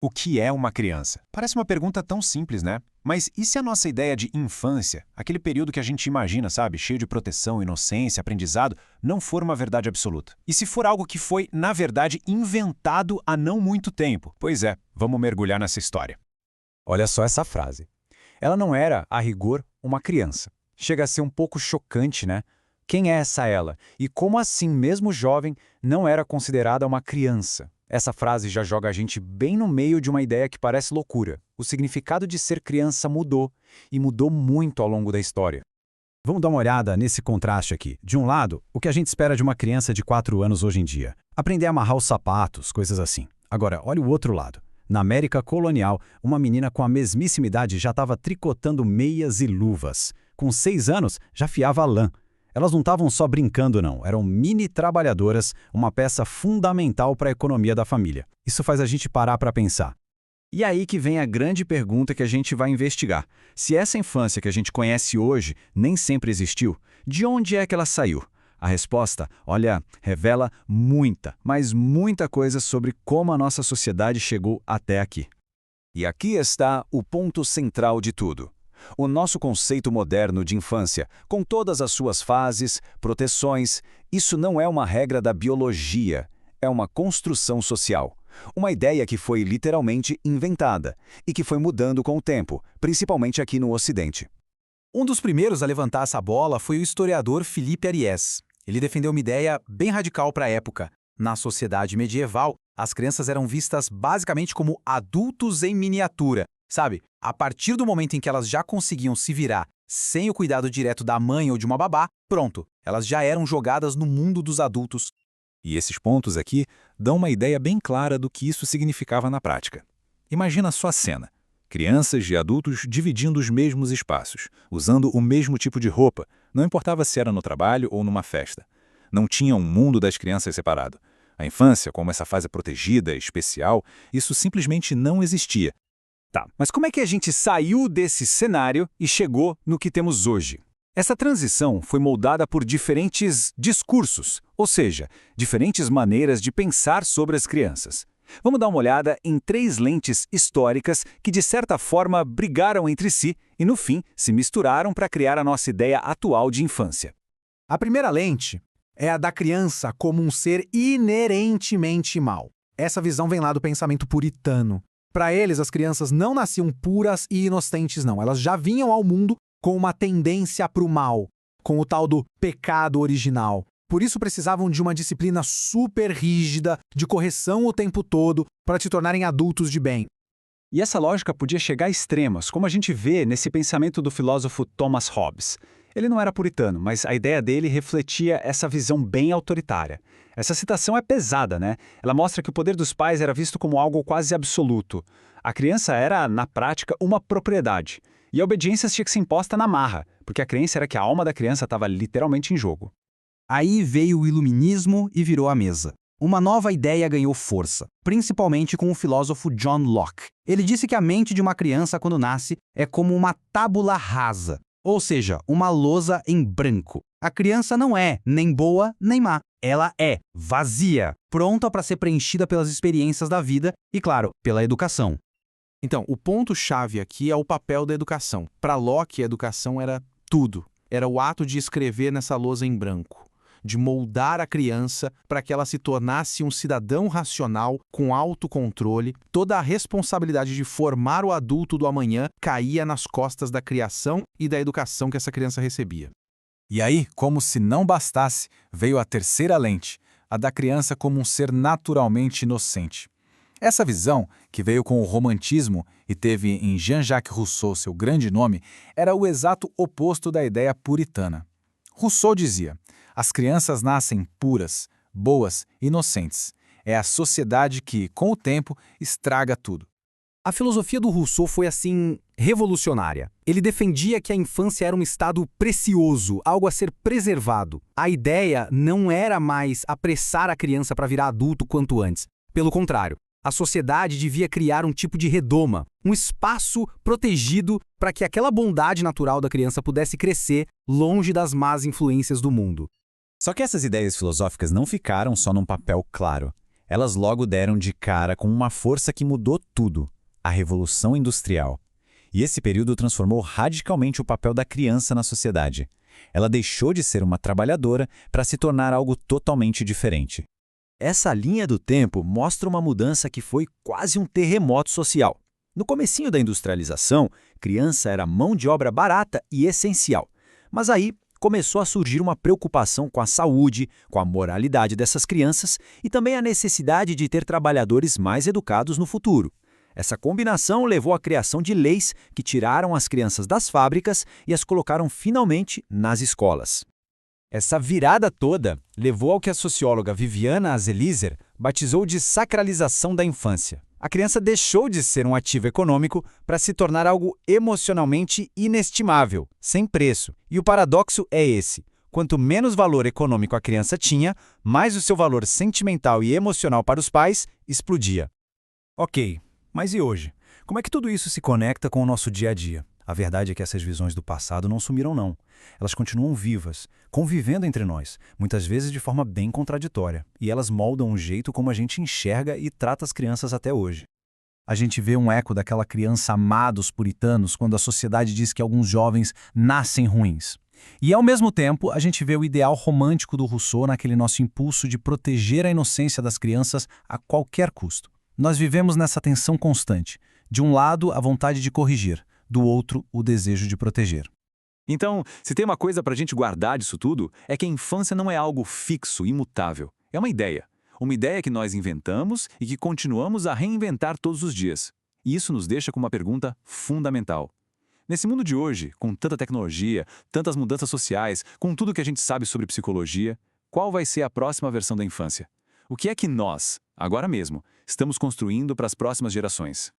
O que é uma criança? Parece uma pergunta tão simples, né? Mas e se a nossa ideia de infância, aquele período que a gente imagina, sabe, cheio de proteção, inocência, aprendizado, não for uma verdade absoluta? E se for algo que foi, na verdade, inventado há não muito tempo? Pois é, vamos mergulhar nessa história. Olha só essa frase. Ela não era, a rigor, uma criança. Chega a ser um pouco chocante, né? Quem é essa ela? E como assim, mesmo jovem, não era considerada uma criança? Essa frase já joga a gente bem no meio de uma ideia que parece loucura. O significado de ser criança mudou, e mudou muito ao longo da história. Vamos dar uma olhada nesse contraste aqui. De um lado, o que a gente espera de uma criança de 4 anos hoje em dia. Aprender a amarrar os sapatos, coisas assim. Agora, olha o outro lado. Na América colonial, uma menina com a mesmíssima idade já estava tricotando meias e luvas. Com 6 anos, já fiava lã. Elas não estavam só brincando, não. Eram mini trabalhadoras, uma peça fundamental para a economia da família. Isso faz a gente parar para pensar. E aí que vem a grande pergunta que a gente vai investigar. Se essa infância que a gente conhece hoje nem sempre existiu, de onde é que ela saiu? A resposta, olha, revela muita, mas muita coisa sobre como a nossa sociedade chegou até aqui. E aqui está o ponto central de tudo. O nosso conceito moderno de infância, com todas as suas fases, proteções, isso não é uma regra da biologia, é uma construção social. Uma ideia que foi literalmente inventada e que foi mudando com o tempo, principalmente aqui no Ocidente. Um dos primeiros a levantar essa bola foi o historiador Filipe Ariès. Ele defendeu uma ideia bem radical para a época. Na sociedade medieval, as crianças eram vistas basicamente como adultos em miniatura. Sabe, a partir do momento em que elas já conseguiam se virar sem o cuidado direto da mãe ou de uma babá, pronto, elas já eram jogadas no mundo dos adultos. E esses pontos aqui dão uma ideia bem clara do que isso significava na prática. Imagina só a cena. Crianças e adultos dividindo os mesmos espaços, usando o mesmo tipo de roupa, não importava se era no trabalho ou numa festa. Não tinha um mundo das crianças separado. A infância, como essa fase protegida, especial, isso simplesmente não existia. Tá, mas como é que a gente saiu desse cenário e chegou no que temos hoje? Essa transição foi moldada por diferentes discursos, ou seja, diferentes maneiras de pensar sobre as crianças. Vamos dar uma olhada em 3 lentes históricas que, de certa forma, brigaram entre si e, no fim, se misturaram para criar a nossa ideia atual de infância. A primeira lente é a da criança como um ser inerentemente mau. Essa visão vem lá do pensamento puritano. Para eles, as crianças não nasciam puras e inocentes, não. Elas já vinham ao mundo com uma tendência para o mal, com o tal do pecado original. Por isso precisavam de uma disciplina super rígida, de correção o tempo todo, para se tornarem adultos de bem. E essa lógica podia chegar a extremos, como a gente vê nesse pensamento do filósofo Thomas Hobbes. Ele não era puritano, mas a ideia dele refletia essa visão bem autoritária. Essa citação é pesada, né? Ela mostra que o poder dos pais era visto como algo quase absoluto. A criança era, na prática, uma propriedade. E a obediência tinha que ser imposta na marra, porque a crença era que a alma da criança estava literalmente em jogo. Aí veio o iluminismo e virou a mesa. Uma nova ideia ganhou força, principalmente com o filósofo John Locke. Ele disse que a mente de uma criança, quando nasce, é como uma tábula rasa, ou seja, uma lousa em branco. A criança não é nem boa nem má. Ela é vazia, pronta para ser preenchida pelas experiências da vida e, claro, pela educação. Então, o ponto-chave aqui é o papel da educação. Para Locke, a educação era tudo. Era o ato de escrever nessa lousa em branco, de moldar a criança para que ela se tornasse um cidadão racional, com autocontrole. Toda a responsabilidade de formar o adulto do amanhã caía nas costas da criação e da educação que essa criança recebia. E aí, como se não bastasse, veio a terceira lente, a da criança como um ser naturalmente inocente. Essa visão, que veio com o romantismo e teve em Jean-Jacques Rousseau seu grande nome, era o exato oposto da ideia puritana. Rousseau dizia: as crianças nascem puras, boas, inocentes. É a sociedade que, com o tempo, estraga tudo. A filosofia do Rousseau foi, assim, revolucionária. Ele defendia que a infância era um estado precioso, algo a ser preservado. A ideia não era mais apressar a criança para virar adulto quanto antes. Pelo contrário, a sociedade devia criar um tipo de redoma, um espaço protegido para que aquela bondade natural da criança pudesse crescer longe das más influências do mundo. Só que essas ideias filosóficas não ficaram só num papel claro. Elas logo deram de cara com uma força que mudou tudo: a Revolução Industrial. E esse período transformou radicalmente o papel da criança na sociedade. Ela deixou de ser uma trabalhadora para se tornar algo totalmente diferente. Essa linha do tempo mostra uma mudança que foi quase um terremoto social. No comecinho da industrialização, criança era mão de obra barata e essencial. Mas aí começou a surgir uma preocupação com a saúde, com a moralidade dessas crianças e também a necessidade de ter trabalhadores mais educados no futuro. Essa combinação levou à criação de leis que tiraram as crianças das fábricas e as colocaram finalmente nas escolas. Essa virada toda levou ao que a socióloga Viviana Azeliezer batizou de sacralização da infância. A criança deixou de ser um ativo econômico para se tornar algo emocionalmente inestimável, sem preço. E o paradoxo é esse: quanto menos valor econômico a criança tinha, mais o seu valor sentimental e emocional para os pais explodia. Ok, mas e hoje? Como é que tudo isso se conecta com o nosso dia a dia? A verdade é que essas visões do passado não sumiram, não. Elas continuam vivas, convivendo entre nós, muitas vezes de forma bem contraditória. E elas moldam o jeito como a gente enxerga e trata as crianças até hoje. A gente vê um eco daquela criança amada dos puritanos quando a sociedade diz que alguns jovens nascem ruins. E, ao mesmo tempo, a gente vê o ideal romântico do Rousseau naquele nosso impulso de proteger a inocência das crianças a qualquer custo. Nós vivemos nessa tensão constante. De um lado, a vontade de corrigir, do outro, o desejo de proteger. Então, se tem uma coisa para a gente guardar disso tudo, é que a infância não é algo fixo, imutável. É uma ideia. Uma ideia que nós inventamos e que continuamos a reinventar todos os dias. E isso nos deixa com uma pergunta fundamental. Nesse mundo de hoje, com tanta tecnologia, tantas mudanças sociais, com tudo que a gente sabe sobre psicologia, qual vai ser a próxima versão da infância? O que é que nós, agora mesmo, estamos construindo para as próximas gerações?